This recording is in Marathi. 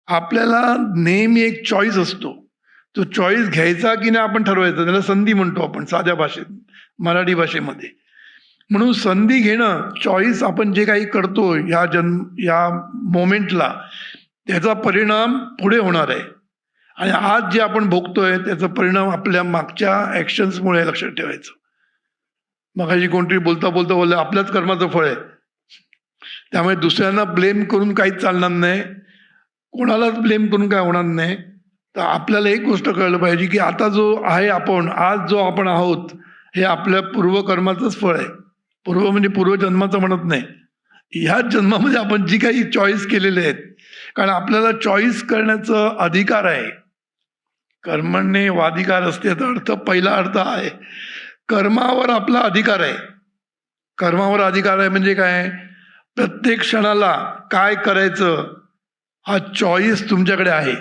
आपल्याला नेहमी एक चॉईस असतो. तो चॉईस घ्यायचा की नाही आपण ठरवायचं. त्याला संधी म्हणतो आपण साध्या भाषेत, मराठी भाषेमध्ये. म्हणून संधी घेणं, चॉईस आपण जे काही करतो या मोमेंटला, त्याचा परिणाम पुढे होणार आहे. आणि आज जे आपण भोगतोय त्याचा परिणाम आपल्या मागच्या ॲक्शन्समुळे लक्षात ठेवायचं. मगाशी कोणतरी बोलता बोलता बोललं आपल्याच कर्माचं फळ आहे. त्यामुळे दुसऱ्यांना ब्लेम करून काहीच चालणार नाही. कोणालाच ब्लेम करून काय होणार नाही. तर आपल्याला एक गोष्ट कळलं पाहिजे की आता जो आहे आपण, आज जो आपण आहोत, हे आपल्या पूर्वकर्माचंच फळ आहे. पूर्व म्हणजे पूर्वजन्माचं म्हणत नाही. ह्याच जन्मामध्ये आपण जी काही चॉईस केलेले आहेत, कारण आपल्याला चॉईस करण्याचा अधिकार आहे. कर्मण्ये वाधिकार असते याचा अर्थ, पहिला अर्थ आहे कर्मावर आपला अधिकार आहे. कर्मावर अधिकार आहे म्हणजे काय? प्रत्येक क्षणाला काय करायचं हा चॉईस तुमच्याकडे आहे.